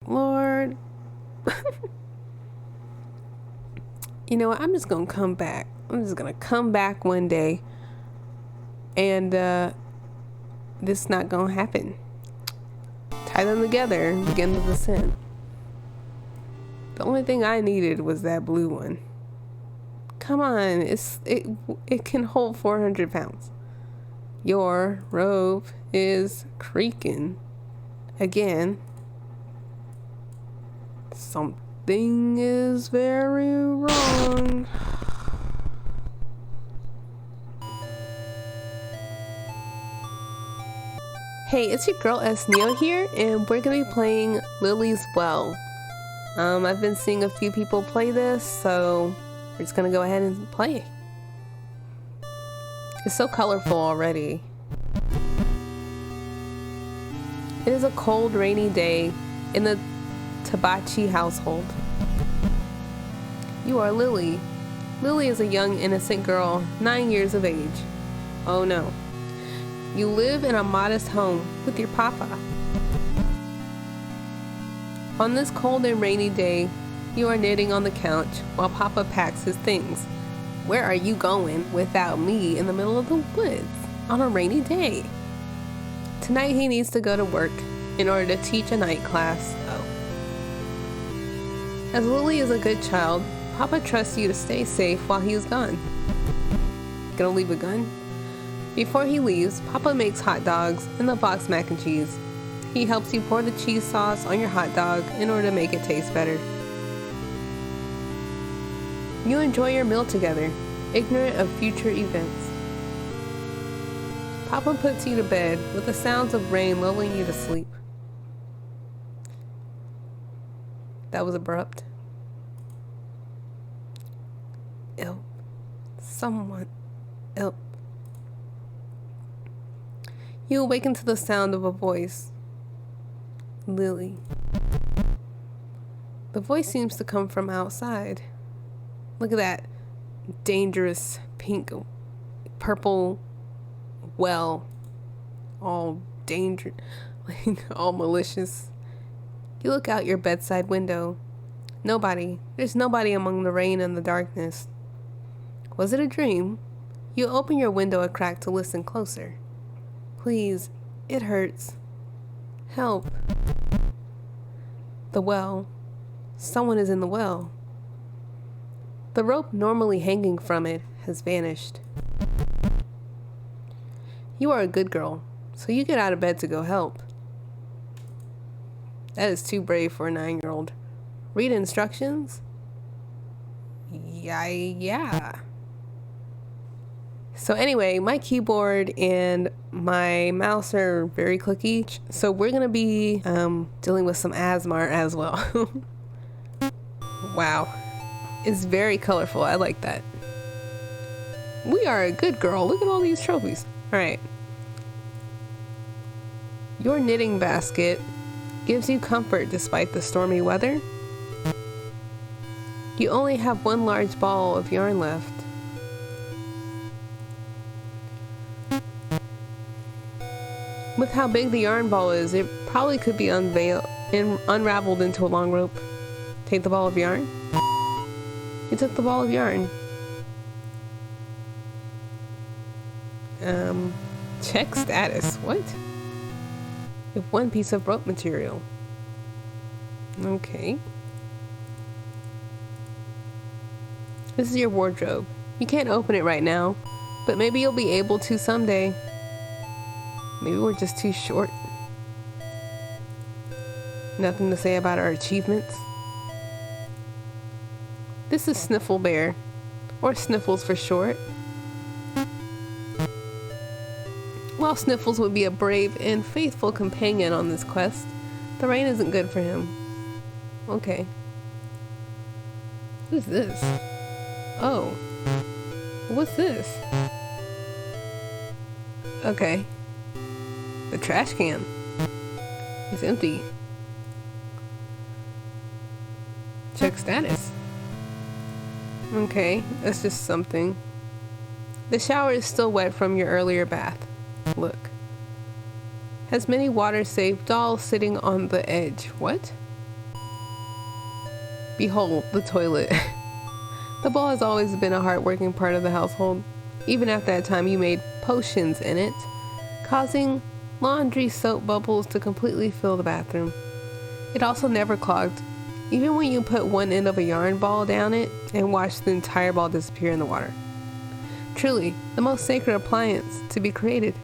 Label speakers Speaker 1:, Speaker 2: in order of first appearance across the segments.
Speaker 1: Lord. You know what? I'm just going to come back. I'm just going to come back one day. And this is not going to happen. Tie them together and begin the descent. The only thing I needed was that blue one. Come on. It can hold 400 pounds. Your rope is creaking. Again. Something is very wrong. Hey, it's your girl S Neo here, and we're gonna be playing Lily's Well. I've been seeing a few people play this, so we're just gonna go ahead and play. It's so colorful already. It is a cold, rainy day in the Tabachi household. You are Lily. Lily is a young, innocent girl, 9 years of age. Oh no. You live in a modest home with your papa. On this cold and rainy day, you are knitting on the couch while Papa packs his things. Where are you going without me in the middle of the woods on a rainy day? Tonight he needs to go to work in order to teach a night class. As Lily is a good child, Papa trusts you to stay safe while he is gone. Gonna leave a gun? Before he leaves, Papa makes hot dogs and the boxed mac and cheese. He helps you pour the cheese sauce on your hot dog in order to make it taste better. You enjoy your meal together, ignorant of future events. Papa puts you to bed with the sounds of rain lulling you to sleep. That was abrupt. Ew. Someone. Ew. You awaken to the sound of a voice. Lily. The voice seems to come from outside. Look at that dangerous pink, purple well. All danger, like all malicious. You look out your bedside window. Nobody. There's nobody among the rain and the darkness. Was it a dream? You open your window a crack to listen closer. Please, it hurts. Help. The well. Someone is in the well. The rope normally hanging from it has vanished. You are a good girl, so you get out of bed to go help. That is too brave for a 9-year-old. Read instructions? Yeah. So anyway, my keyboard and my mouse are very clicky. So we're going to be dealing with some ASMR as well. Wow. It's very colorful. I like that. We are a good girl. Look at all these trophies. All right. Your knitting basket gives you comfort despite the stormy weather. You only have one large ball of yarn left. With how big the yarn ball is, it probably could be unraveled into a long rope. Take the ball of yarn. You took the ball of yarn. Check status. What? You have one piece of rope material. Okay. This is your wardrobe. You can't open it right now, but maybe you'll be able to someday. Maybe we're just too short. Nothing to say about our achievements. This is Sniffle Bear, or Sniffles for short. While Sniffles would be a brave and faithful companion on this quest, the rain isn't good for him. Okay. What is this? Oh. What's this? Okay. The trash can is empty. Check status. Okay, that's just something. The shower is still wet from your earlier bath. Look. Has many water-safe dolls sitting on the edge. What? Behold, the toilet. The bowl has always been a hard-working part of the household. Even after that time, you made potions in it, causing laundry soap bubbles to completely fill the bathroom. It also never clogged, even when you put one end of a yarn ball down it and watched the entire ball disappear in the water. Truly, the most sacred appliance to be created.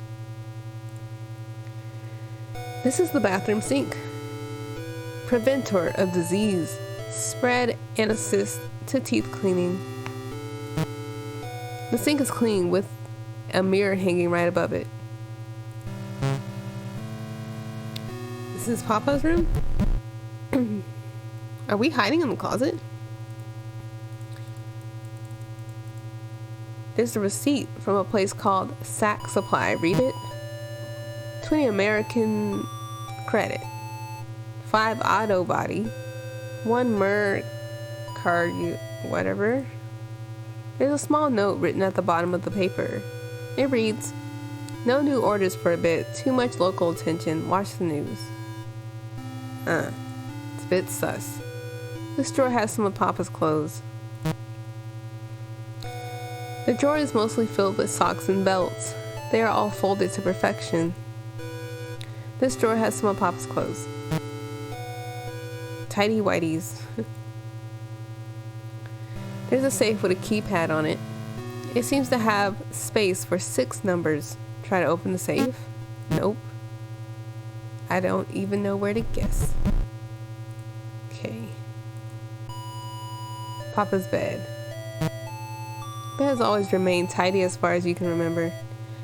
Speaker 1: This is the bathroom sink. Preventor of disease, spread and assist to teeth cleaning. The sink is clean with a mirror hanging right above it. This is Papa's room? Are we hiding in the closet? There's a receipt from a place called Sack Supply. Read it. 20 American credit. 5 auto body. 1 Mer card, whatever. There's a small note written at the bottom of the paper. It reads, "No new orders for a bit. Too much local attention. Watch the news." It's a bit sus. This drawer has some of Papa's clothes. The drawer is mostly filled with socks and belts. They are all folded to perfection. This drawer has some of Papa's clothes. Tidy whities. There's a safe with a keypad on it. It seems to have space for 6 numbers. Try to open the safe. Nope. I don't even know where to guess. Okay. Papa's bed. Bed has always remained tidy as far as you can remember.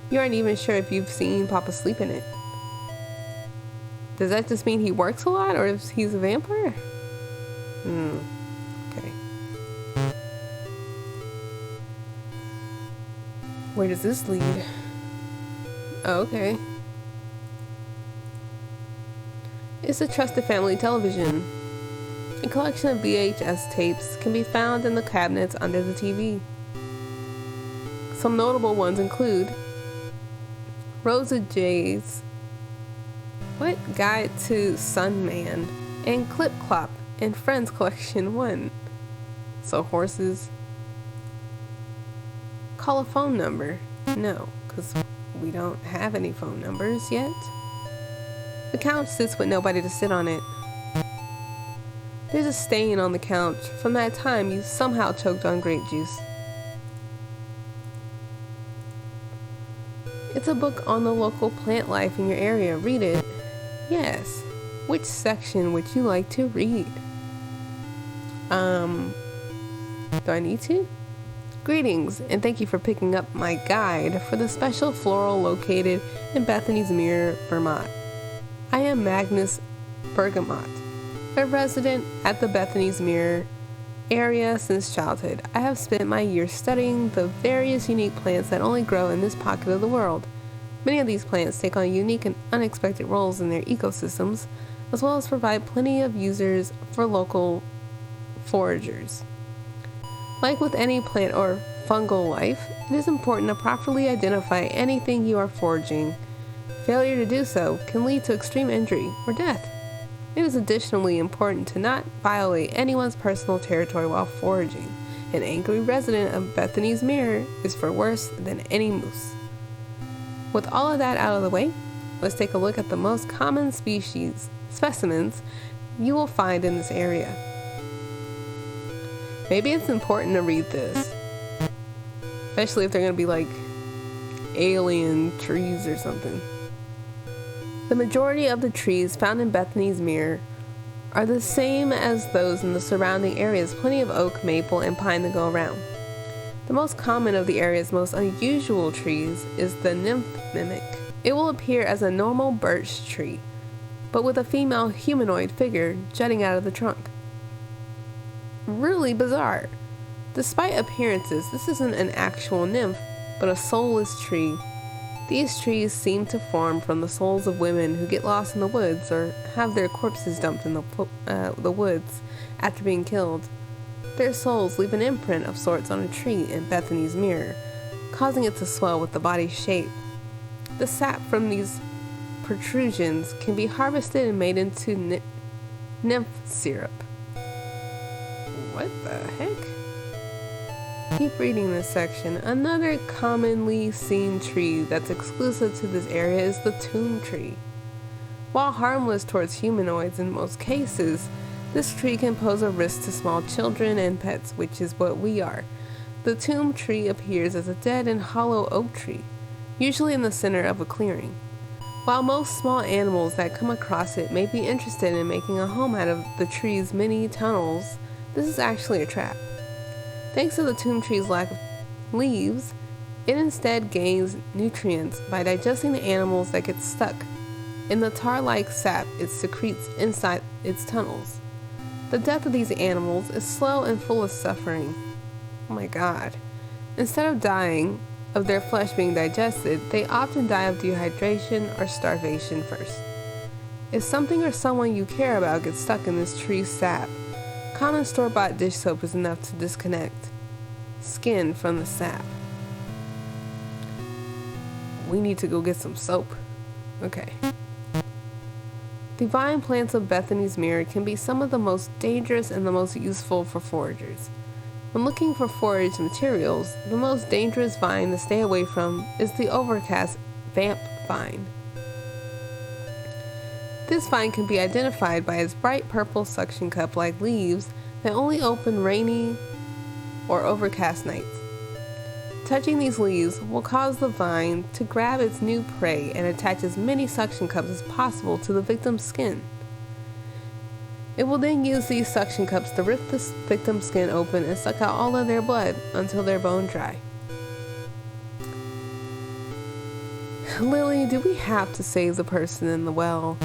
Speaker 1: You aren't even sure if you've seen Papa sleep in it. Does that just mean he works a lot, or if he's a vampire? Okay. Where does this lead? Oh, okay. It's a trusted family television. A collection of VHS tapes can be found in the cabinets under the TV. Some notable ones include Rosa J's Guide to Sunman and Clip Clop and Friends Collection 1. So horses. Call a phone number. No, because we don't have any phone numbers yet. The couch sits with nobody to sit on it. There's a stain on the couch from that time you somehow choked on grape juice. It's a book on the local plant life in your area. Read it. Yes. Which section would you like to read? Do I need to? Greetings, and thank you for picking up my guide for the special floral located in Bethany's Mere, Vermont. I am Magnus Bergamot, a resident at the Bethany's Mere area since childhood. I have spent my years studying the various unique plants that only grow in this pocket of the world. Many of these plants take on unique and unexpected roles in their ecosystems, as well as provide plenty of users for local foragers. Like with any plant or fungal life, it is important to properly identify anything you are foraging. Failure to do so can lead to extreme injury or death. It is additionally important to not violate anyone's personal territory while foraging. An angry resident of Bethany's Mere is for worse than any moose. With all of that out of the way, let's take a look at the most common specimens you will find in this area. Maybe it's important to read this, especially if they're going to be like alien trees or something. The majority of the trees found in Bethany's Mere are the same as those in the surrounding areas, plenty of oak, maple, and pine to go around. The most common of the area's most unusual trees is the Nymph Mimic. It will appear as a normal birch tree, but with a female humanoid figure jutting out of the trunk. Really bizarre. Despite appearances, this isn't an actual nymph, but a soulless tree. These trees seem to form from the souls of women who get lost in the woods or have their corpses dumped in the woods after being killed. Their souls leave an imprint of sorts on a tree in Bethany's Mere, causing it to swell with the body's shape. The sap from these protrusions can be harvested and made into nymph syrup. What the heck? Keep reading this section. Another commonly seen tree that's exclusive to this area is the tomb tree. While harmless towards humanoids in most cases, this tree can pose a risk to small children and pets, which is what we are. The tomb tree appears as a dead and hollow oak tree, usually in the center of a clearing. While most small animals that come across it may be interested in making a home out of the tree's many tunnels, this is actually a trap. Thanks to the tomb tree's lack of leaves, it instead gains nutrients by digesting the animals that get stuck in the tar-like sap it secretes inside its tunnels. The death of these animals is slow and full of suffering. Oh my god. Instead of dying of their flesh being digested, they often die of dehydration or starvation first. If something or someone you care about gets stuck in this tree's sap, common store-bought dish soap is enough to disconnect skin from the sap. We need to go get some soap. Okay. The vine plants of Bethany's Mirror can be some of the most dangerous and the most useful for foragers. When looking for forage materials, the most dangerous vine to stay away from is the overcast vamp vine. This vine can be identified by its bright purple suction cup-like leaves that only open rainy or overcast nights. Touching these leaves will cause the vine to grab its new prey and attach as many suction cups as possible to the victim's skin. It will then use these suction cups to rip the victim's skin open and suck out all of their blood until they're bone dry. Lily, do we have to save the person in the well?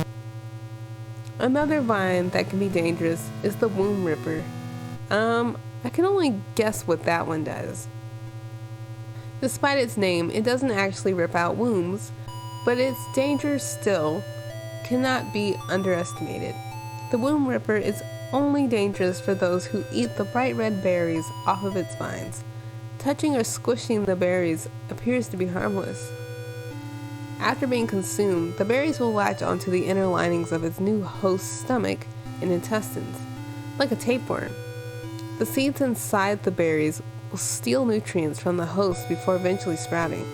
Speaker 1: Another vine that can be dangerous is the womb ripper. I can only guess what that one does. Despite its name, it doesn't actually rip out wombs, but its danger still cannot be underestimated. The womb ripper is only dangerous for those who eat the bright red berries off of its vines. Touching or squishing the berries appears to be harmless. After being consumed, the berries will latch onto the inner linings of its new host's stomach and intestines, like a tapeworm. The seeds inside the berries will steal nutrients from the host before eventually sprouting.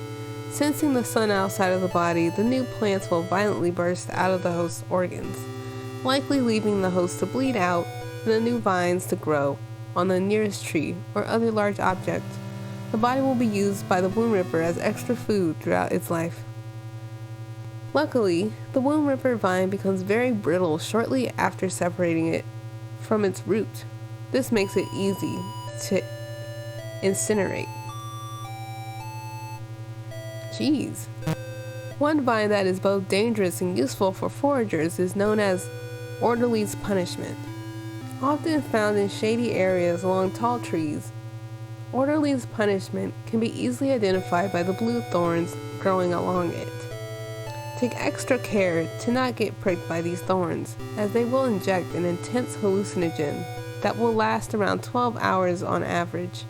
Speaker 1: Sensing the sun outside of the body, the new plants will violently burst out of the host's organs, likely leaving the host to bleed out and the new vines to grow on the nearest tree or other large object. The body will be used by the womb ripper as extra food throughout its life. Luckily, the womb ripper vine becomes very brittle shortly after separating it from its root. This makes it easy to incinerate. Jeez. One vine that is both dangerous and useful for foragers is known as orderly's punishment. Often found in shady areas along tall trees, orderly's punishment can be easily identified by the blue thorns growing along it. Take extra care to not get pricked by these thorns, as they will inject an intense hallucinogen that will last around 12 hours on average.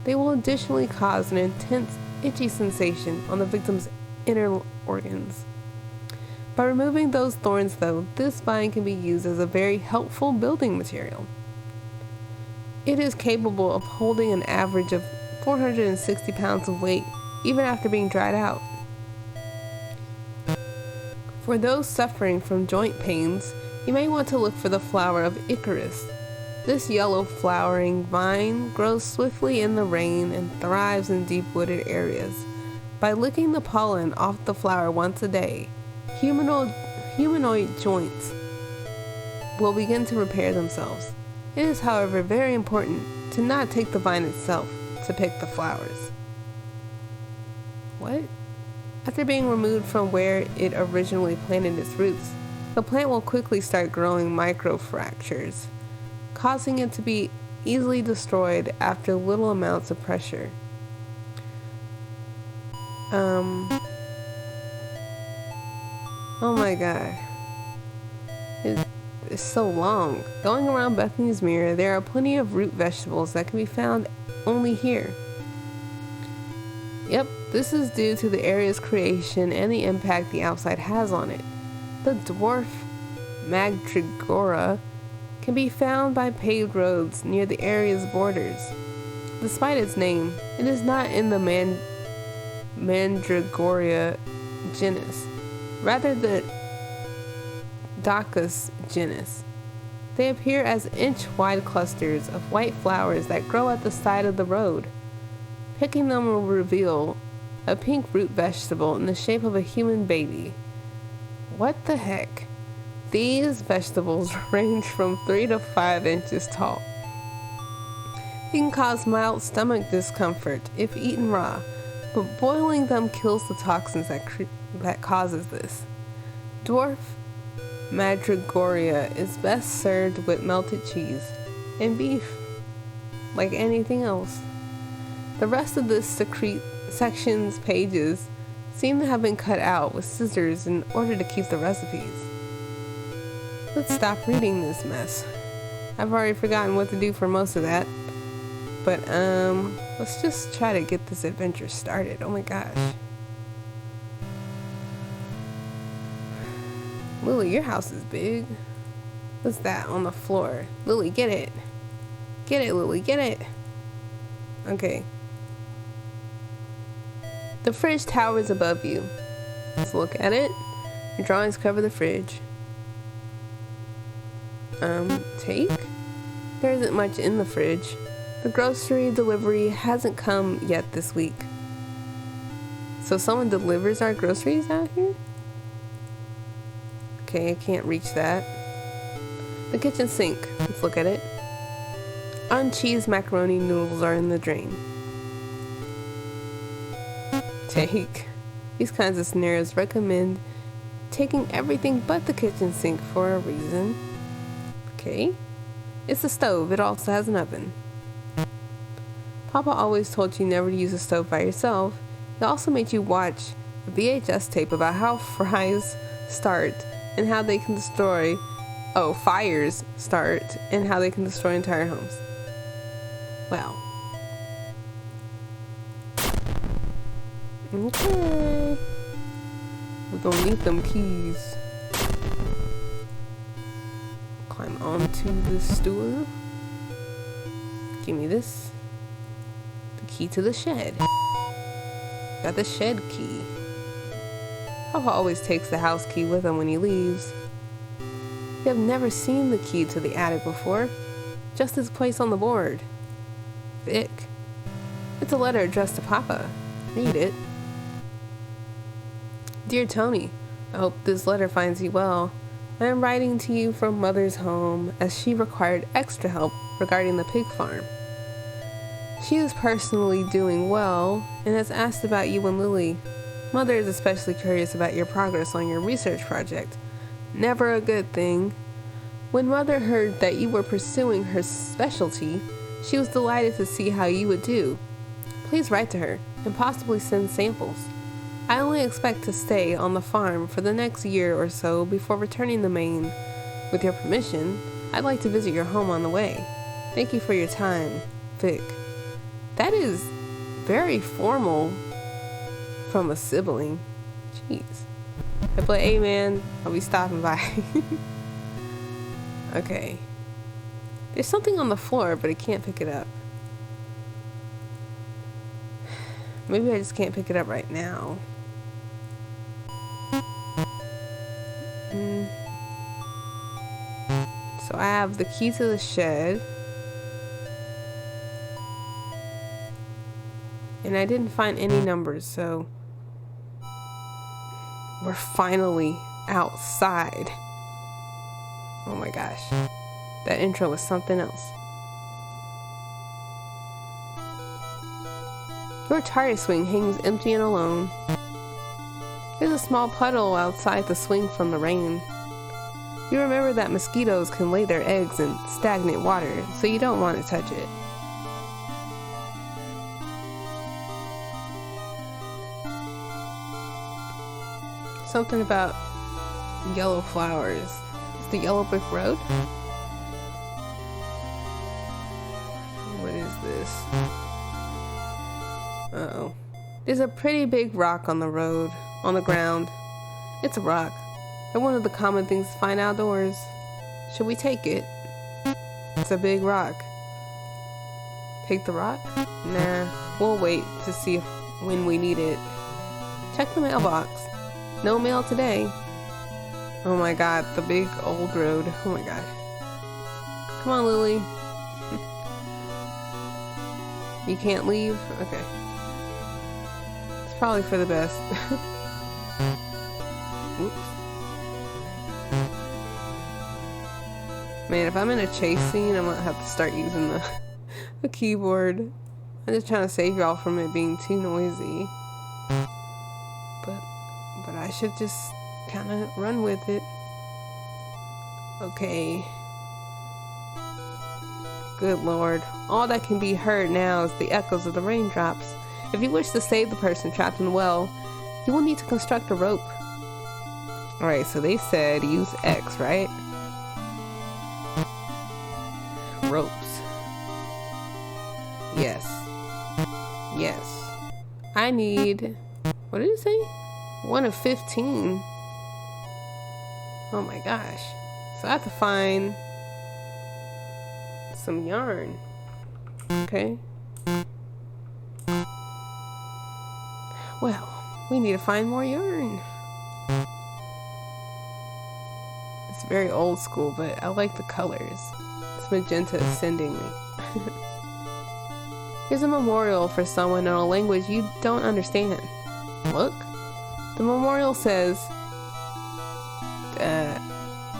Speaker 1: They will additionally cause an intense itchy sensation on the victim's inner organs. By removing those thorns though, this vine can be used as a very helpful building material. It is capable of holding an average of 460 pounds of weight even after being dried out. For those suffering from joint pains, you may want to look for the flower of Icarus. This yellow flowering vine grows swiftly in the rain and thrives in deep wooded areas. By licking the pollen off the flower once a day, humanoid joints will begin to repair themselves. It is, however, very important to not take the vine itself to pick the flowers. What? After being removed from where it originally planted its roots, the plant will quickly start growing microfractures, causing it to be easily destroyed after little amounts of pressure. Oh my god. It's so long. Going around Bethany's Mirror, there are plenty of root vegetables that can be found only here. Yep, this is due to the area's creation and the impact the outside has on it. The dwarf Magdragora can be found by paved roads near the area's borders. Despite its name, it is not in the Mandragoria genus, rather the Daucus genus. They appear as inch-wide clusters of white flowers that grow at the side of the road. Picking them will reveal a pink root vegetable in the shape of a human baby. What the heck? These vegetables range from 3 to 5 inches tall. They can cause mild stomach discomfort if eaten raw, but boiling them kills the toxins that causes this. Dwarf Mandragoria is best served with melted cheese and beef, like anything else. The rest of this section's pages seem to have been cut out with scissors in order to keep the recipes. Let's stop reading this mess. I've already forgotten what to do for most of that. But, let's just try to get this adventure started. Oh my gosh. Lily, your house is big. What's that on the floor? Lily, get it. Get it, Lily, get it. Okay. The fridge towers above you. Let's look at it. Your drawings cover the fridge. Take? There isn't much in the fridge. The grocery delivery hasn't come yet this week. So someone delivers our groceries out here? Okay, I can't reach that. The kitchen sink. Let's look at it. Uncheesed macaroni noodles are in the drain. Take. These kinds of scenarios recommend taking everything but the kitchen sink for a reason. Okay. It's a stove. It also has an oven. Papa always told you never to use a stove by yourself. He also made you watch a VHS tape about how fires start and how they can destroy entire homes. Wow. Okay. We're gonna need them keys. Climb onto this stool. Give me this. Key to the shed. Got the shed key. Papa always takes the house key with him when he leaves. You have never seen the key to the attic before. Just its place on the board. Vic. It's a letter addressed to Papa. Read it. Dear Tony, I hope this letter finds you well. I am writing to you from Mother's home as she required extra help regarding the pig farm. She is personally doing well and has asked about you and Lily. Mother is especially curious about your progress on your research project. Never a good thing. When Mother heard that you were pursuing her specialty, she was delighted to see how you would do. Please write to her and possibly send samples. I only expect to stay on the farm for the next year or so before returning to Maine. With your permission, I'd like to visit your home on the way. Thank you for your time, Vic. That is very formal from a sibling. Jeez. I'd be like, hey man, I'll be stopping by. Okay. There's something on the floor, but I can't pick it up. Maybe I just can't pick it up right now. So I have the key to the shed. And I didn't find any numbers, so we're finally outside. Oh my gosh. That intro was something else. Your tire swing hangs empty and alone. There's a small puddle outside the swing from the rain. You remember that mosquitoes can lay their eggs in stagnant water, so you don't want to touch it. Something about yellow flowers. Is the yellow brick road? What is this? Uh-oh. There's a pretty big rock on the road, on the ground. It's a rock. They're one of the common things to find outdoors. Should we take it? It's a big rock. Take the rock? Nah, we'll wait to see when we need it. Check the mailbox. No mail today. Oh my god, the big old road. Oh my god. Come on, Lily. You can't leave? Okay. It's probably for the best. Whoops. Man, if I'm in a chase scene, I'm gonna have to start using the keyboard. I'm just trying to save y'all from it being too noisy. But I should just kind of run with it. Okay. Good lord. All that can be heard now is the echoes of the raindrops. If you wish to save the person trapped in the well, you will need to construct a rope. Alright, so they said use X, right? Ropes. Yes. Yes. I need... What did it say? 1 of 15. Oh my gosh. So I have to find some yarn. Okay. Well, we need to find more yarn. It's very old school, but I like the colors. It's magenta is sending me. Here's a memorial for someone in a language you don't understand. Look. The memorial says,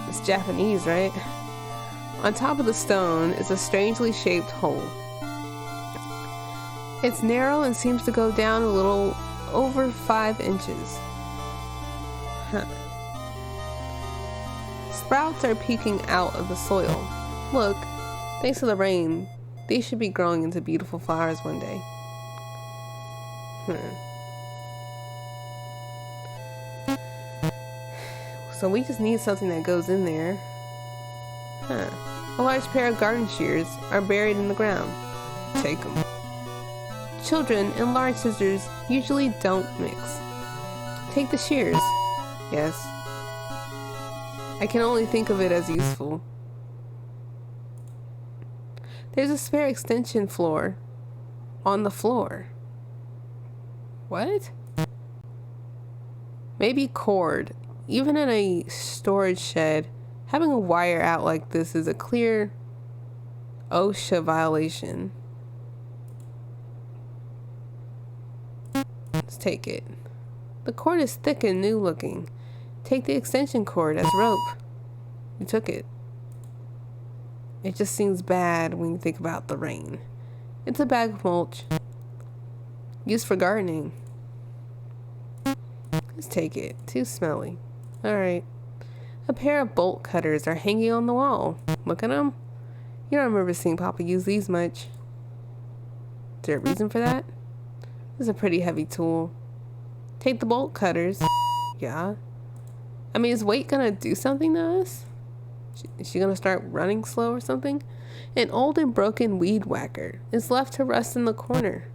Speaker 1: it's Japanese, right? On top of the stone is a strangely shaped hole. It's narrow and seems to go down a little over 5 inches. Huh. Sprouts are peeking out of the soil. Look, thanks to the rain, these should be growing into beautiful flowers one day. So we just need something that goes in there. Huh. A large pair of garden shears are buried in the ground. Take them. Children and large scissors usually don't mix. Take the shears. Yes. I can only think of it as useful. There's a spare extension floor on the floor. What? Maybe cord. Even in a storage shed, having a wire out like this is a clear OSHA violation. Let's take it. The cord is thick and new looking. Take the extension cord as rope. You took it. It just seems bad when you think about the rain. It's a bag of mulch. Used for gardening. Let's take it. Too smelly. Alright. A pair of bolt cutters are hanging on the wall. Look at them. You don't remember seeing Papa use these much. Is there a reason for that? This is a pretty heavy tool. Take the bolt cutters. Yeah. I mean, is weight gonna do something to us? Is she gonna start running slow or something? An old and broken weed whacker is left to rust in the corner.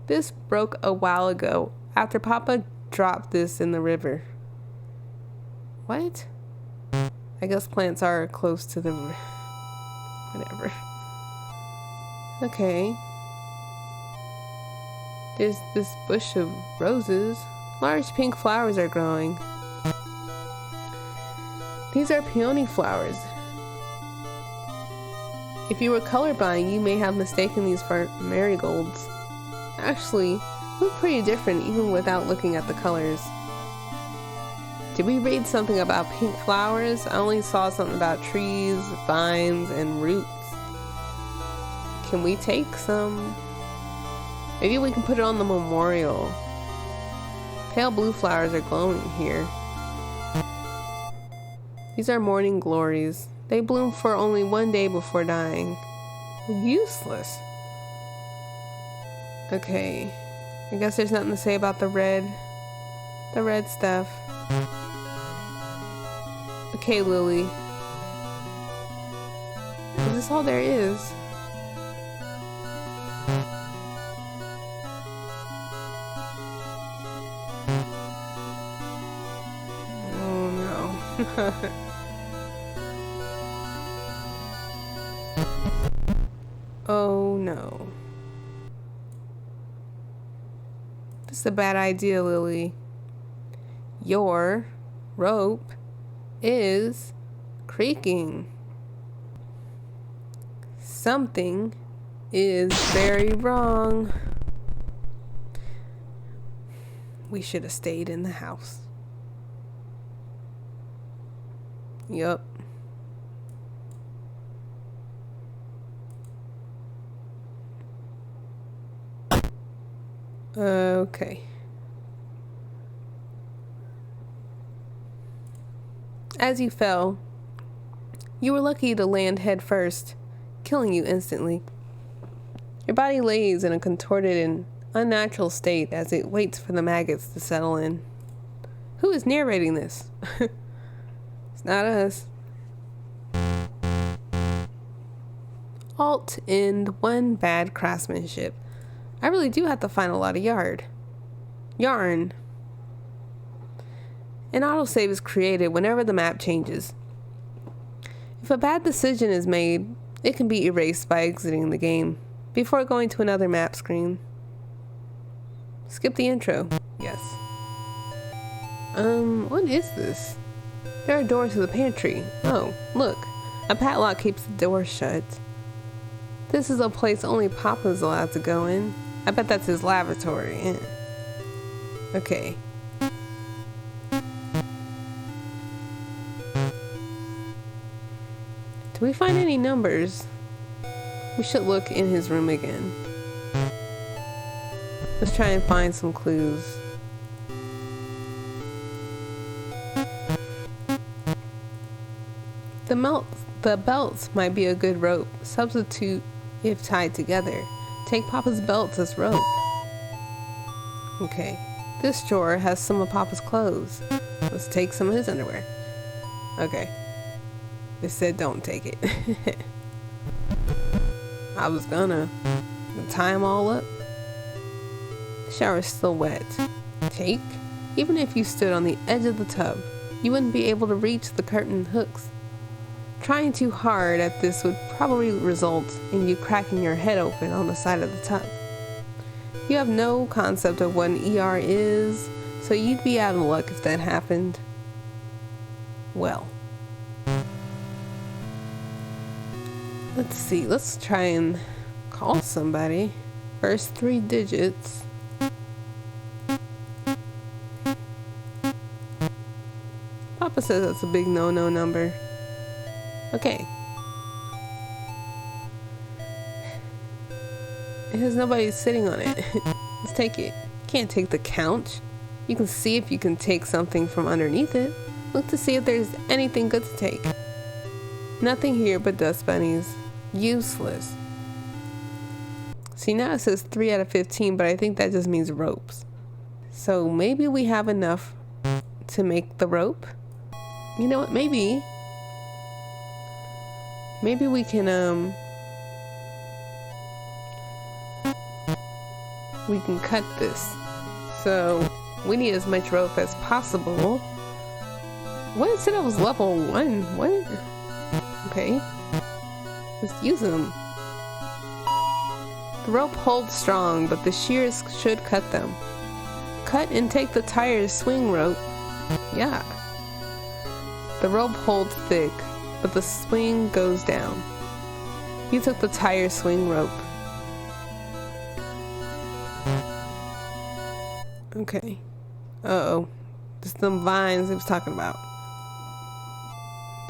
Speaker 1: This broke a while ago after Papa dropped this in the river. What? I guess plants are close to the... Whatever. Okay. There's this bush of roses. Large pink flowers are growing. These are peony flowers. If you were colorblind, you may have mistaken these for marigolds. Actually, look pretty different even without looking at the colors. Did we read something about pink flowers? I only saw something about trees, vines, and roots. Can we take some? Maybe we can put it on the memorial. Pale blue flowers are glowing here. These are morning glories. They bloom for only 1 day before dying. Useless. Okay. I guess there's nothing to say about the red stuff. Okay, Lily. Is this all there is? Oh no. Oh no. This is a bad idea, Lily. Your rope is creaking. Something is very wrong. We should have stayed in the house. Yup. Okay. As you fell, you were lucky to land head first, killing you instantly. Your body lays in a contorted and unnatural state as it waits for the maggots to settle in. Who is narrating this? It's not us. Alt end 1 bad craftsmanship. I really do have to find a lot of yarn. An autosave is created whenever the map changes. If a bad decision is made, it can be erased by exiting the game before going to another map screen. Skip the intro. Yes. What is this? There are doors to the pantry. Oh, look. A padlock keeps the door shut. This is a place only Papa's allowed to go in. I bet that's his lavatory. Yeah. Okay. Do we find any numbers? We should look in his room again. Let's try and find some clues. The belts might be a good rope. Substitute if tied together. Take Papa's belts as rope. Okay. This drawer has some of Papa's clothes. Let's take some of his underwear. Okay. They said don't take it. I was gonna tie them all up. The shower's still wet. Take? Even if you stood on the edge of the tub, you wouldn't be able to reach the curtain hooks. Trying too hard at this would probably result in you cracking your head open on the side of the tub. You have no concept of what an ER is, so you'd be out of luck if that happened. Well. Let's see, let's try and call somebody. First 3 digits. Papa says that's a big no-no number. Okay. It has nobody sitting on it. Let's take it. You can't take the couch. You can see if you can take something from underneath it. Look to see if there's anything good to take. Nothing here but dust bunnies. Useless. See, now it says 3 out of 15, but I think that just means ropes. So maybe we have enough to make the rope. You know what? Maybe we can cut this. So we need as much rope as possible. What? It said I was level 1. What? Okay. Let's use them. The rope holds strong, but the shears should cut them. Cut and take the tires swing rope. Yeah. The rope holds thick, but the swing goes down. You took the tire swing rope. Okay. Uh-oh. There's some vines he was talking about.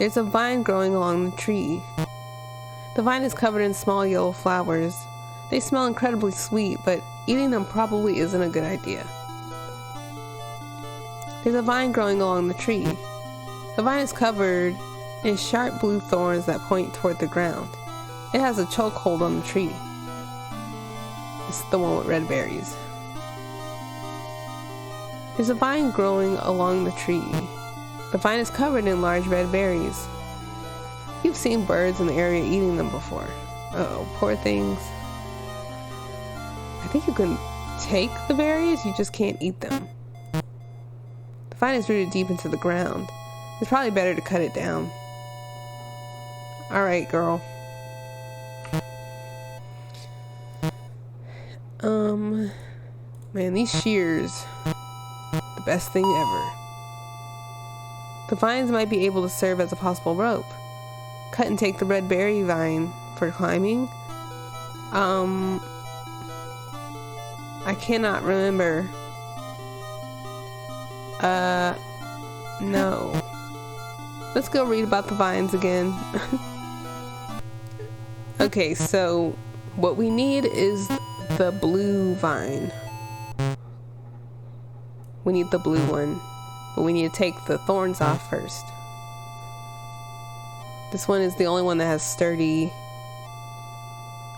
Speaker 1: There's a vine growing along the tree. The vine is covered in small yellow flowers. They smell incredibly sweet, but eating them probably isn't a good idea. There's a vine growing along the tree. The vine is covered in sharp blue thorns that point toward the ground. It has a chokehold on the tree. It's the one with red berries. There's a vine growing along the tree. The vine is covered in large red berries. You've seen birds in the area eating them before. Uh-oh, poor things. I think you can take the berries, you just can't eat them. The vine is rooted deep into the ground. It's probably better to cut it down. Alright, girl. these shears, the best thing ever. The vines might be able to serve as a possible rope. Cut and take the red berry vine for climbing. I cannot remember. No. Let's go read about the vines again. Okay, so what we need is the blue vine. We need the blue one, but we need to take the thorns off first. This one is the only one that has sturdy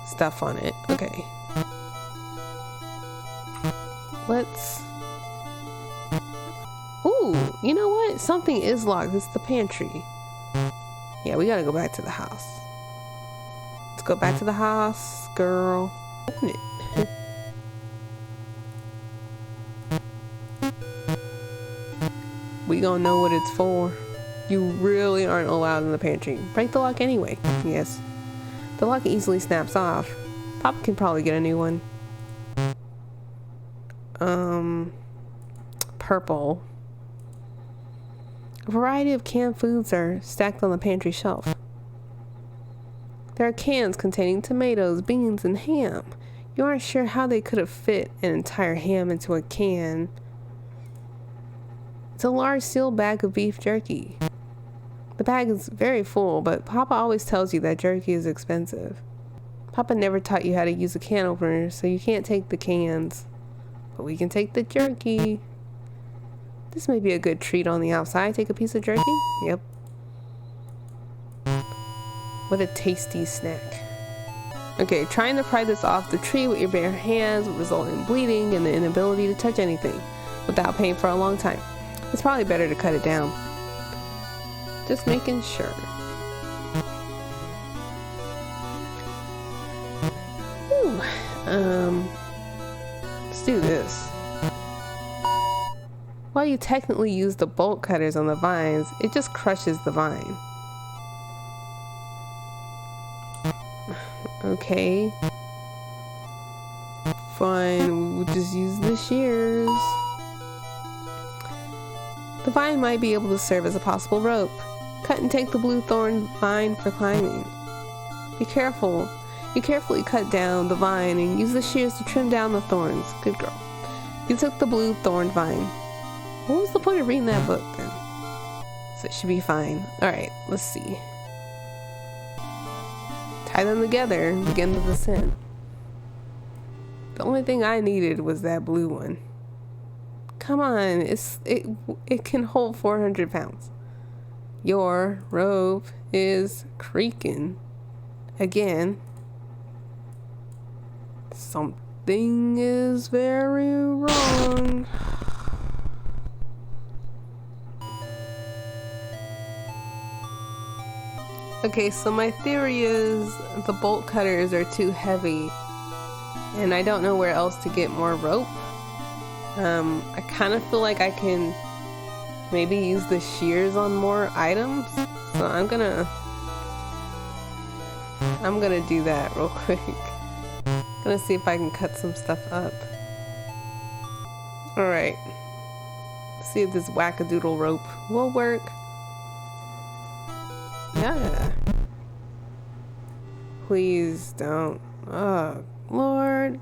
Speaker 1: stuff on it. Okay. Let's... Ooh, you know what? Something is locked. It's the pantry. Yeah, we gotta go back to the house. Let's go back to the house, girl. Open it. We gonna know what it's for. You really aren't allowed in the pantry. Break the lock anyway. Yes. The lock easily snaps off. Papa can probably get a new one. Purple. A variety of canned foods are stacked on the pantry shelf. There are cans containing tomatoes, beans, and ham. You aren't sure how they could have fit an entire ham into a can. It's a large sealed bag of beef jerky. The bag is very full, but Papa always tells you that jerky is expensive. Papa never taught you how to use a can opener, so you can't take the cans. But we can take the jerky. This may be a good treat on the outside. Take a piece of jerky? Yep. What a tasty snack. Okay, trying to pry this off the tree with your bare hands will result in bleeding and the inability to touch anything without pain for a long time. It's probably better to cut it down. Just making sure. Whew. Let's do this. While you technically use the bolt cutters on the vines, it just crushes the vine. Okay. Fine, we'll just use the shears. The vine might be able to serve as a possible rope. Cut and take the blue thorn vine for climbing. Be careful. You carefully cut down the vine and use the shears to trim down the thorns. Good girl. You took the blue thorn vine. What was the point of reading that book then? So it should be fine. Alright, let's see. Tie them together and begin the descent. The only thing I needed was that blue one. Come on, it can hold 400 pounds. Your rope is creaking. Again. Something is very wrong. Okay, so my theory is the bolt cutters are too heavy and I don't know where else to get more rope. I kind of feel like I can maybe use the shears on more items, so I'm gonna do that real quick. Gonna see if I can cut some stuff up. Alright, see if this wackadoodle rope will work. Yeah. Please don't. Oh, Lord.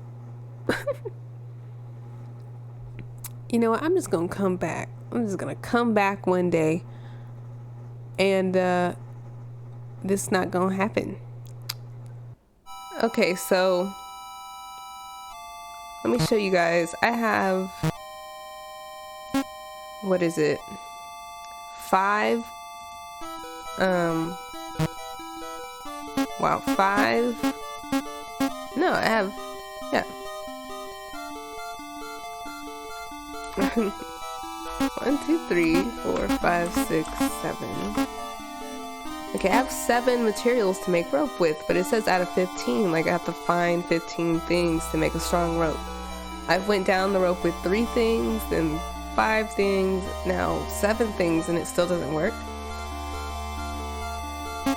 Speaker 1: You know what? I'm just gonna come back. I'm just gonna come back one day and this is not gonna happen. Okay, so let me show you guys. I have, what is it? 5 no, I have, yeah. 1, 2, 3, 4, 5, 6, 7. Okay, I have 7 materials to make rope with, but it says out of 15, like I have to find 15 things to make a strong rope. I went down the rope with 3 things, then 5 things, now 7 things, and it still doesn't work.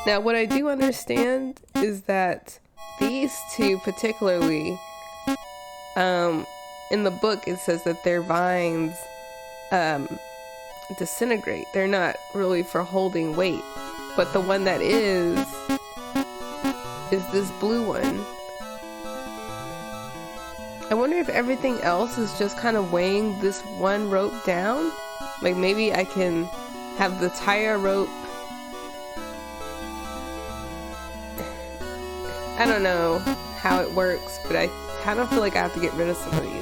Speaker 1: Now, what I do understand is that these 2 particularly, in the book it says that their vines disintegrate. They're not really for holding weight. But the one that is this blue one. I wonder if everything else is just kind of weighing this one rope down. Like maybe I can have the tire rope. I don't know how it works, but I kind of feel like I have to get rid of some of these.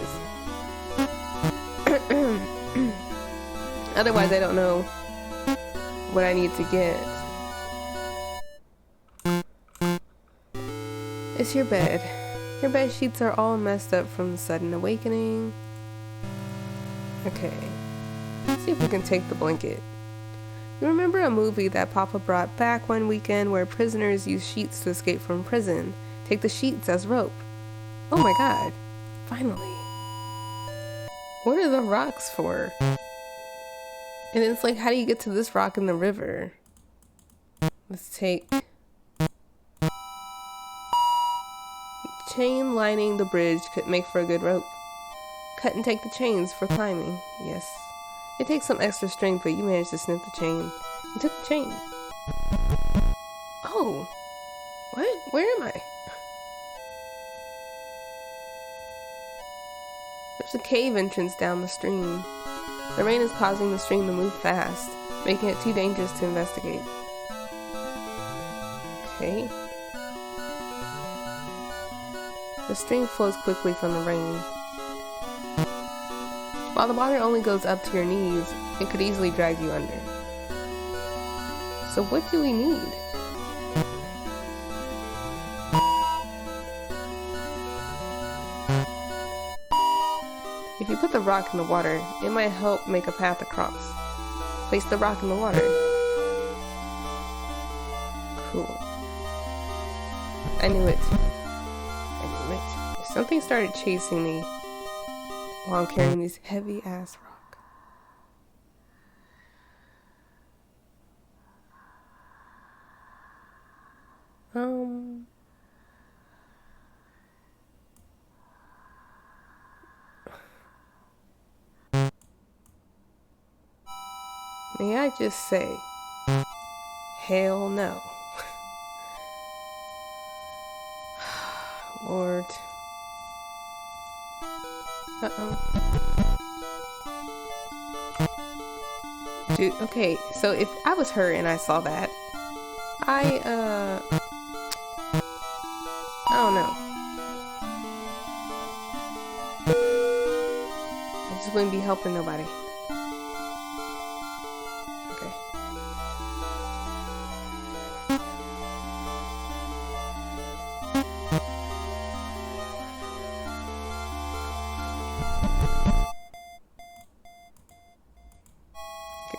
Speaker 1: Otherwise, I don't know what I need to get. It's your bed. Your bed sheets are all messed up from the sudden awakening. Okay. Let's see if we can take the blanket. You remember a movie that Papa brought back one weekend where prisoners use sheets to escape from prison? Take the sheets as rope. Oh my god. Finally. What are the rocks for? And it's like, how do you get to this rock in the river? Let's take... Chain lining the bridge could make for a good rope. Cut and take the chains for climbing. Yes. It takes some extra strength, but you managed to snip the chain. You took the chain. Oh. What? Where am I? There's a cave entrance down the stream. The rain is causing the stream to move fast, making it too dangerous to investigate. Okay. The stream flows quickly from the rain. While the water only goes up to your knees, it could easily drag you under. So what do we need? If you put the rock in the water, it might help make a path across. Place the rock in the water. Cool. I knew it. Something started chasing me while I'm carrying this heavy ass rock. May I just say, hell no. Lord. Dude, okay, so if I was her and I saw that, I don't know. I just wouldn't be helping nobody. Okay.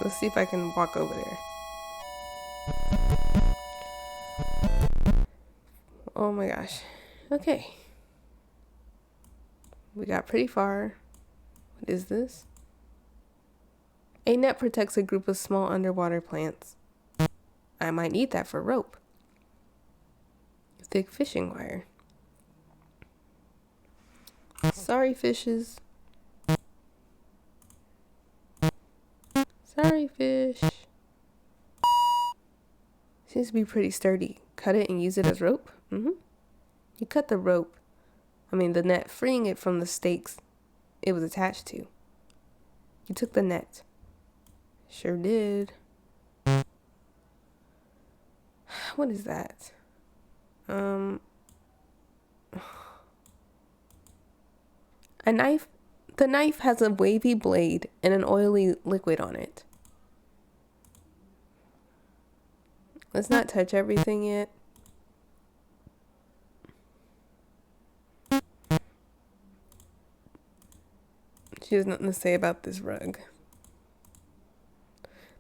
Speaker 1: Let's see if I can walk over there. Oh my gosh. Okay. We got pretty far. What is this? A net protects a group of small underwater plants. I might need that for rope. Thick fishing wire. Sorry, fishes. Sorry, fish. Seems to be pretty sturdy. Cut it and use it as rope? You cut the rope. The net, freeing it from the stakes it was attached to. You took the net. Sure did. What is that? A knife. The knife has a wavy blade and an oily liquid on it. Let's not touch everything yet. She has nothing to say about this rug.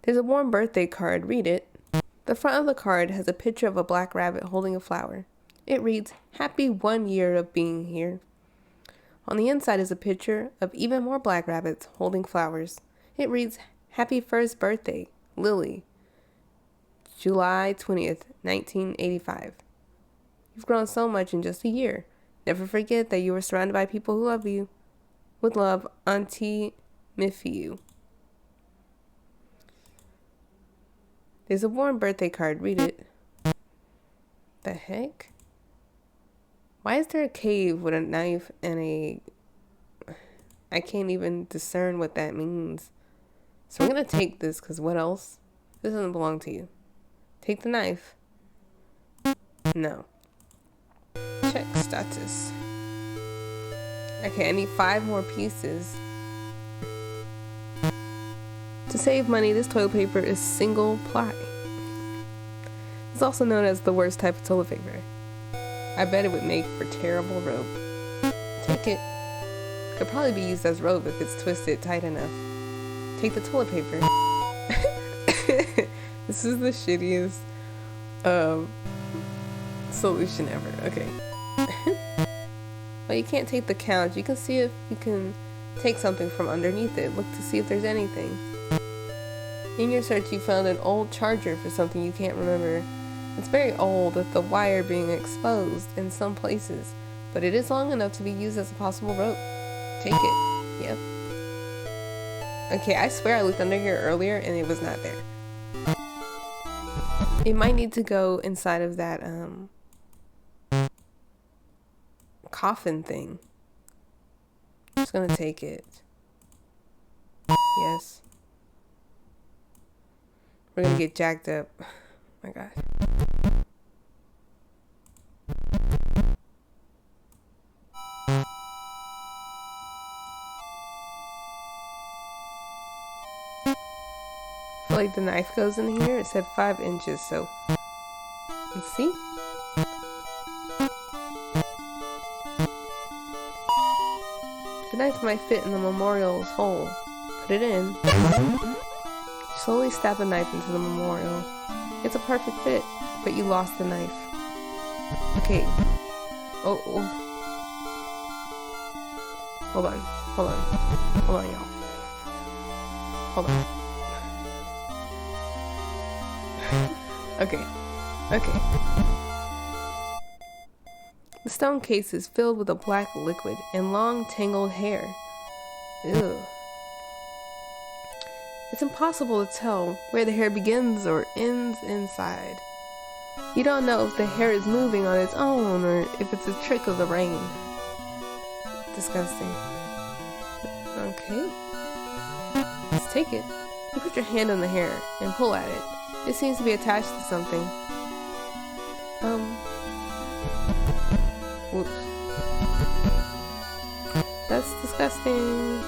Speaker 1: There's a warm birthday card. Read it. The front of the card has a picture of a black rabbit holding a flower. It reads, "Happy 1 year of being here." On the inside is a picture of even more black rabbits holding flowers. It reads, "Happy 1st birthday, Lily. July 20th, 1985. You've grown so much in just a year. Never forget that you were surrounded by people who love you. With love, Auntie Miffy. There's a warm birthday card. Read it. The heck? Why is there a cave with a knife and a... I can't even discern what that means. So I'm going to take this because what else? This doesn't belong to you. Take the knife. No. Check status. Okay, I need 5 more pieces. To save money, this toilet paper is single ply. It's also known as the worst type of toilet paper. I bet it would make for terrible rope. Take it. Could probably be used as rope if it's twisted tight enough. Take the toilet paper. This is the shittiest solution ever. Okay. Well, you can't take the couch. You can see if you can take something from underneath it. Look to see if there's anything. In your search, you found an old charger for something you can't remember. It's very old, with the wire being exposed in some places, but it is long enough to be used as a possible rope. Take it. Yep. Okay, I swear I looked under here earlier and it was not there. It might need to go inside of that coffin thing. I'm just gonna take it. Yes. We're gonna get jacked up. Oh my god. I feel like the knife goes in here. It said 5 inches, so let's see. The knife might fit in the memorial's hole. Put it in. Slowly stab the knife into the memorial. It's a perfect fit, but you lost the knife. Okay. Oh. Hold on, y'all. Hold on. Okay. The stone case is filled with a black liquid and long tangled hair. Ew. It's impossible to tell where the hair begins or ends inside. You don't know if the hair is moving on its own or if it's a trick of the rain. Disgusting. Okay. Let's take it. You put your hand on the hair and pull at it. It seems to be attached to something. Whoops. That's disgusting.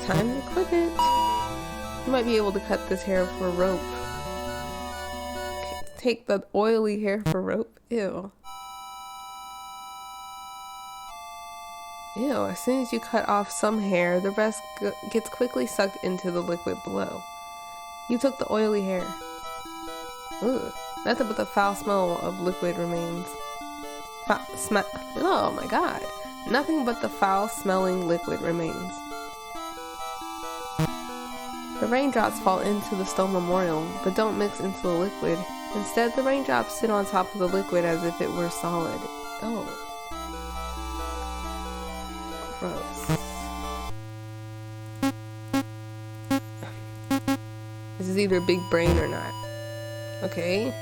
Speaker 1: Time to clip it. You might be able to cut this hair for rope. Take the oily hair for rope. Ew. Ew, as soon as you cut off some hair, the rest gets quickly sucked into the liquid below. You took the oily hair. Ooh, nothing but the foul smell of liquid remains. Oh my god. Nothing but the foul smelling liquid remains. The raindrops fall into the stone memorial, but don't mix into the liquid. Instead, the raindrops sit on top of the liquid as if it were solid. Oh. Gross. This is either big brain or not. Okay.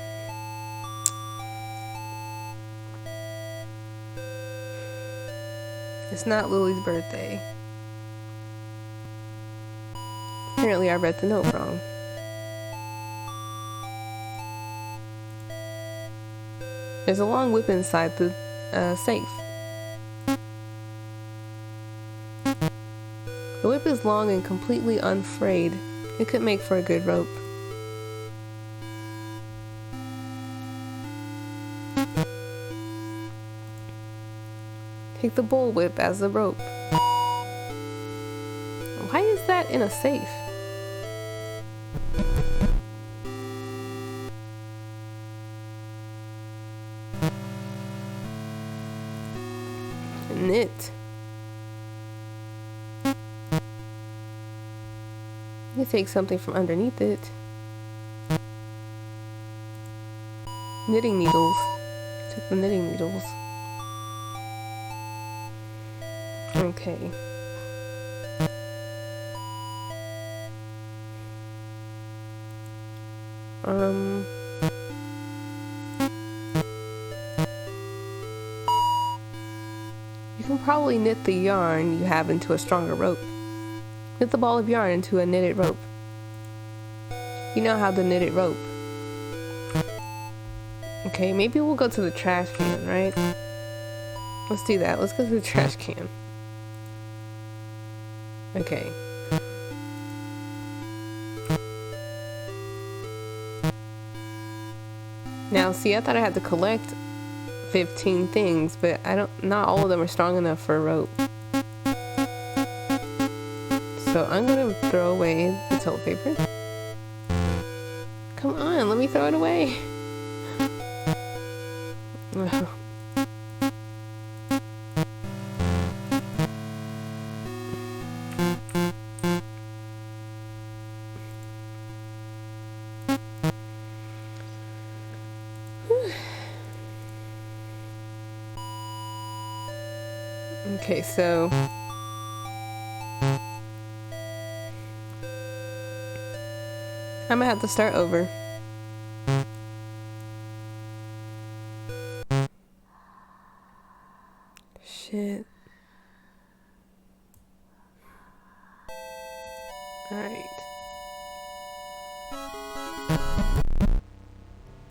Speaker 1: It's not Lily's birthday. Apparently I read the note wrong. There's a long whip inside the safe. The whip is long and completely unfrayed. It could make for a good rope. Take the bull whip as a rope. Why is that in a safe? Knit. You take something from underneath it. Knitting needles. Took the knitting needles. Okay. You can probably knit the yarn you have into a stronger rope. Knit the ball of yarn into a knitted rope. You know how to knit it rope. Okay, maybe we'll go to the trash can, right? Let's do that. Let's go to the trash can. Okay. Now, see, I thought I had to collect 15 things, but not all of them are strong enough for a rope. So I'm gonna throw away the toilet paper. Come on, let me throw it away. Okay, so I'm gonna have to start over. Shit. Alright.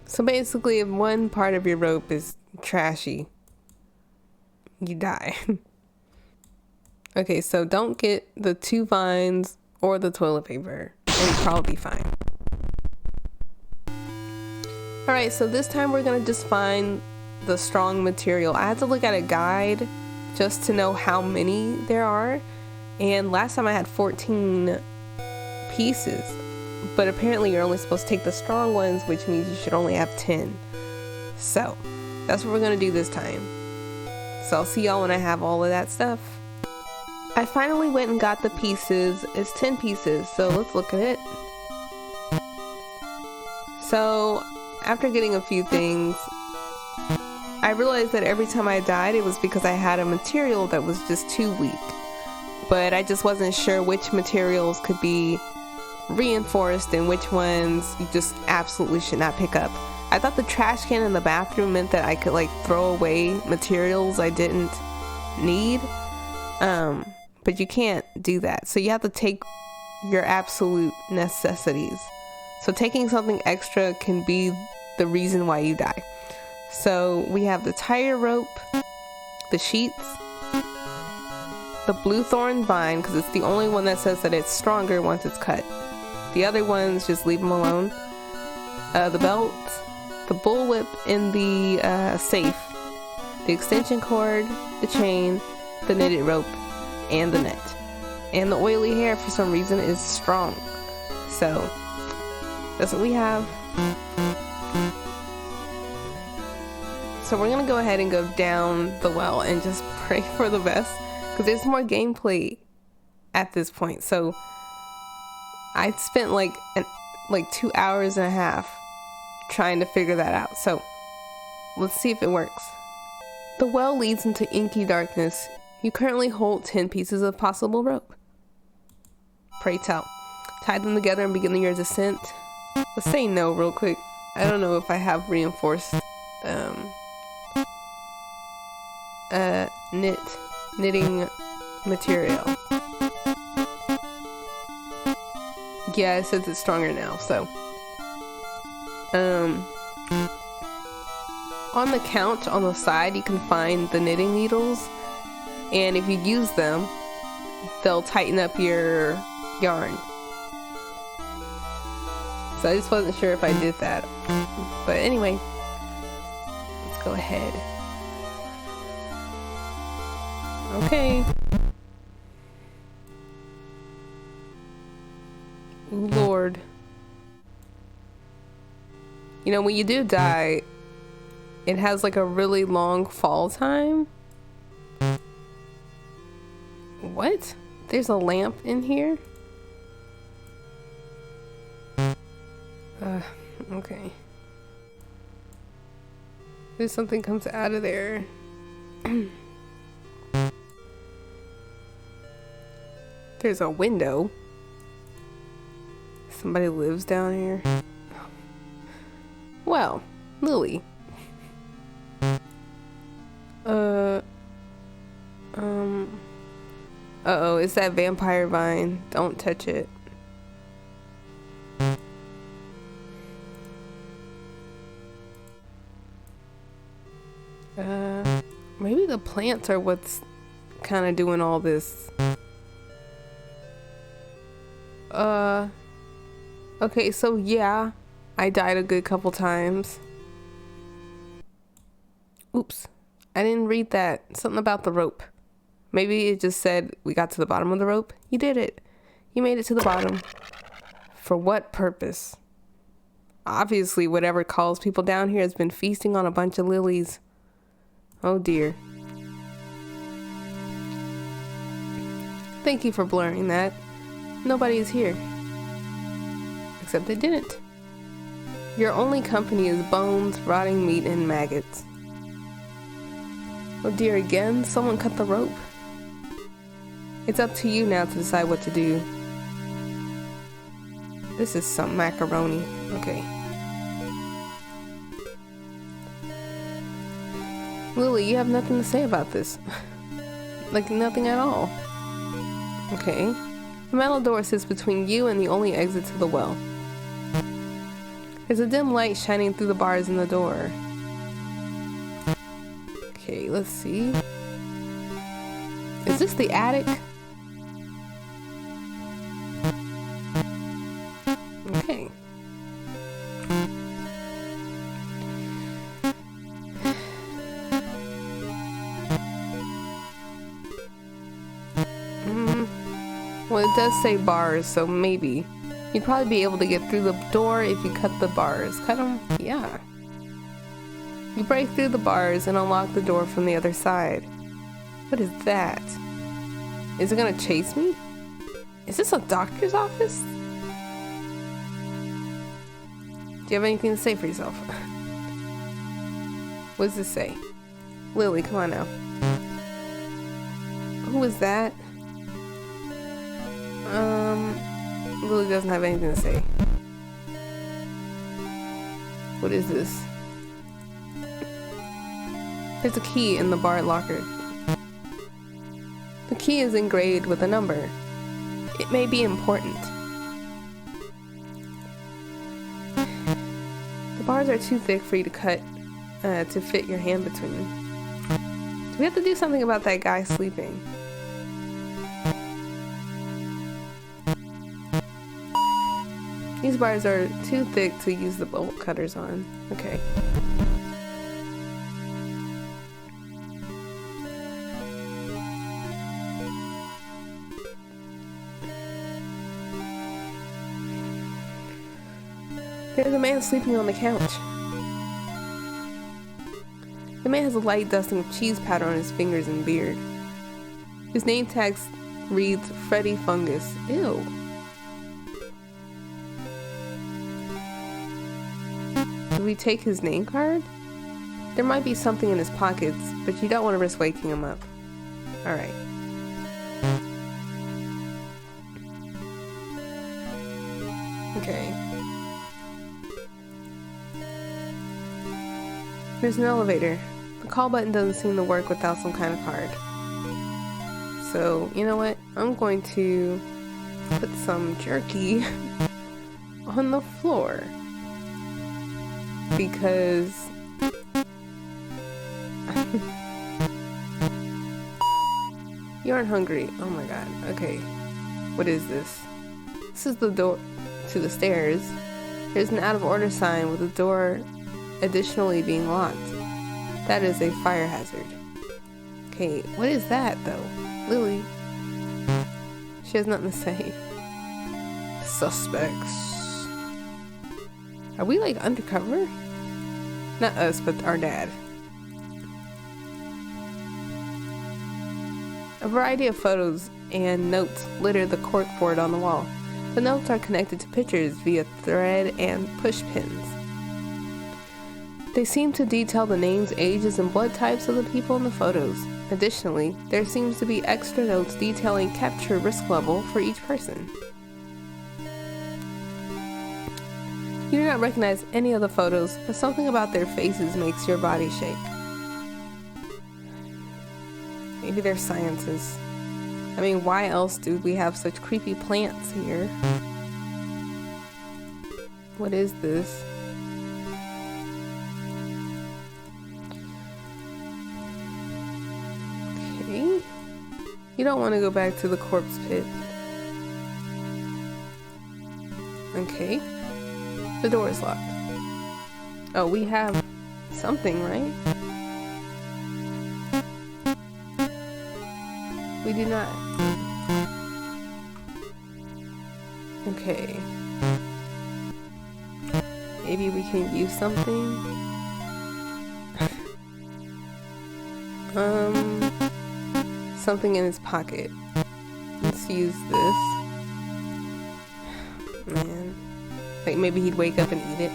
Speaker 1: So basically, if one part of your rope is trashy, you die. Okay, so don't get the 2 vines or the toilet paper, and you'll probably be fine. Alright, so this time we're gonna just find the strong material. I had to look at a guide just to know how many there are, and last time I had 14 pieces, but apparently you're only supposed to take the strong ones, which means you should only have 10. So that's what we're gonna do this time. So I'll see y'all when I have all of that stuff. I finally went and got the pieces. It's 10 pieces, so let's look at it. So after getting a few things, I realized that every time I died, it was because I had a material that was just too weak. But I just wasn't sure which materials could be reinforced and which ones you just absolutely should not pick up. I thought the trash can in the bathroom meant that I could like throw away materials I didn't need. But you can't do that. So you have to take your absolute necessities. So taking something extra can be the reason why you die. So we have the tire rope, the sheets, the blue thorn vine, because it's the only one that says that it's stronger once it's cut. The other ones, just leave them alone. The belt, the bullwhip in the safe, the extension cord, the chain, the knitted rope, and the net. And the oily hair, for some reason, is strong. So that's what we have. So we're gonna go ahead and go down the well and just pray for the best, because there's more gameplay at this point. So I spent like 2 hours and a half trying to figure that out. So let's see if it works. The well leads into inky darkness. You currently hold 10 pieces of possible rope. Pray tell. Tie them together and begin your descent. Let's say no real quick. I don't know if I have reinforced knitting material. Yeah, it says it's stronger now, so on the couch on the side you can find the knitting needles, and if you use them they'll tighten up your yarn. So I just wasn't sure if I did that, but anyway, let's go ahead. Okay. Ooh, Lord. You know, when you do die, it has like a really long fall time. What? There's a lamp in here? Okay. There's something comes out of there. There's a window. Somebody lives down here. Well, Lily. Uh-oh, it's that vampire vine. Don't touch it. Maybe the plants are what's kind of doing all this. Okay, so yeah, I died a good couple times. Oops, I didn't read that. Something about the rope. Maybe it just said we got to the bottom of the rope. You did it. You made it to the bottom. For what purpose? Obviously, whatever calls people down here has been feasting on a bunch of lilies. Oh dear. Thank you for blurring that. Nobody is here. Except they didn't. Your only company is bones, rotting meat, and maggots. Oh dear, again? Someone cut the rope. It's up to you now to decide what to do. This is some macaroni. Okay. Lily, you have nothing to say about this. Like, nothing at all. Okay. The metal door sits between you and the only exit to the well. There's a dim light shining through the bars in the door. Okay, let's see. Is this the attic? Okay. Well, it does say bars, so maybe. You'd probably be able to get through the door if you cut the bars. Cut them? Yeah. You break through the bars and unlock the door from the other side. What is that? Is it gonna chase me? Is this a doctor's office? Do you have anything to say for yourself? What does this say? Lily, come on now. Who is that? Lily doesn't have anything to say. What is this? There's a key in the bar locker. The key is engraved with a number. It may be important. The bars are too thick for you to cut to fit your hand between. Do we have to do something about that guy sleeping? These bars are too thick to use the bolt cutters on. Okay. There's a man sleeping on the couch. The man has a light dusting of cheese powder on his fingers and beard. His name tag reads Freddy Fungus. Ew. Do we take his name card? There might be something in his pockets, but you don't want to risk waking him up. Alright. Okay. There's an elevator. The call button doesn't seem to work without some kind of card. So, you know what? I'm going to put some jerky on the floor. Because you aren't hungry. Oh my god. Okay. What is this? This is the door to the stairs. There's an out of order sign with the door additionally being locked. That is a fire hazard. Okay, what is that though? Lily. She has nothing to say. Suspects. Are we like undercover? Not us, but our dad. A variety of photos and notes litter the corkboard on the wall. The notes are connected to pictures via thread and push pins. They seem to detail the names, ages, and blood types of the people in the photos. Additionally, there seems to be extra notes detailing capture risk level for each person. You do not recognize any of the photos, but something about their faces makes your body shake. Maybe they're scientists. I mean, why else do we have such creepy plants here? What is this? Okay. You don't want to go back to the corpse pit. Okay. The door is locked. Oh, we have something, right? We do not. Okay. Maybe we can use something. Something in his pocket. Let's use this. Man. Like maybe he'd wake up and eat it.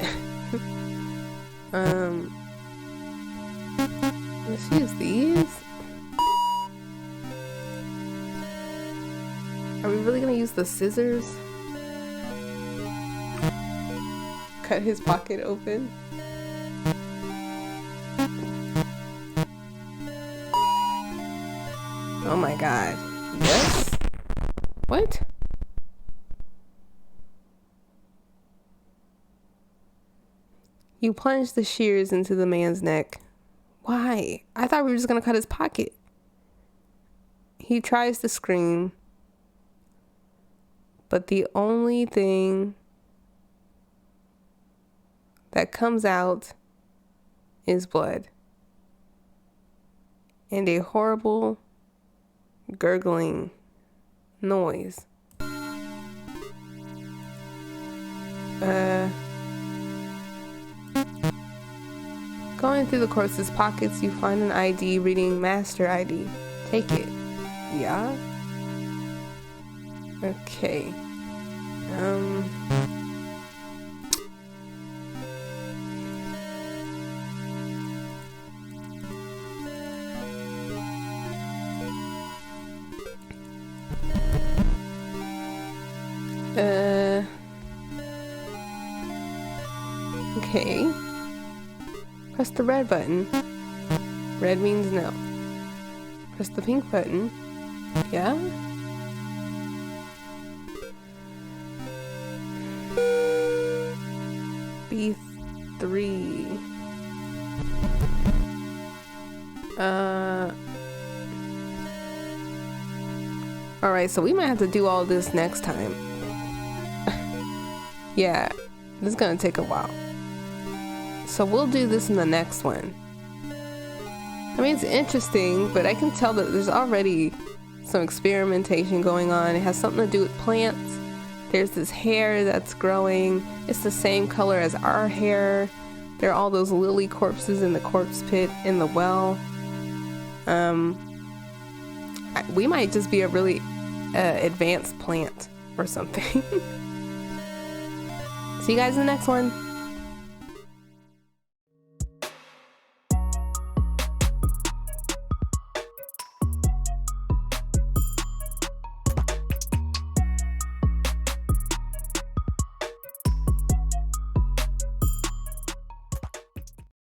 Speaker 1: Let's use these. Are we really gonna use the scissors? Cut his pocket open. Oh my god. Yes? What? You plunged the shears into the man's neck. Why? I thought we were just gonna cut his pocket. He tries to scream, but the only thing that comes out is blood and a horrible gurgling noise. Going through the corpse's pockets, you find an ID reading Master ID. Take it. Yeah? Okay. Okay. Press the red button. Red means no. Press the pink button. Yeah? B3. Alright, so we might have to do all this next time. Yeah, this is gonna take a while. So we'll do this in the next one. I mean, it's interesting, but I can tell that there's already some experimentation going on. It has something to do with plants. There's this hair that's growing. It's the same color as our hair. There are all those lily corpses in the corpse pit in the well. We might just be a really advanced plant or something. See you guys in the next one.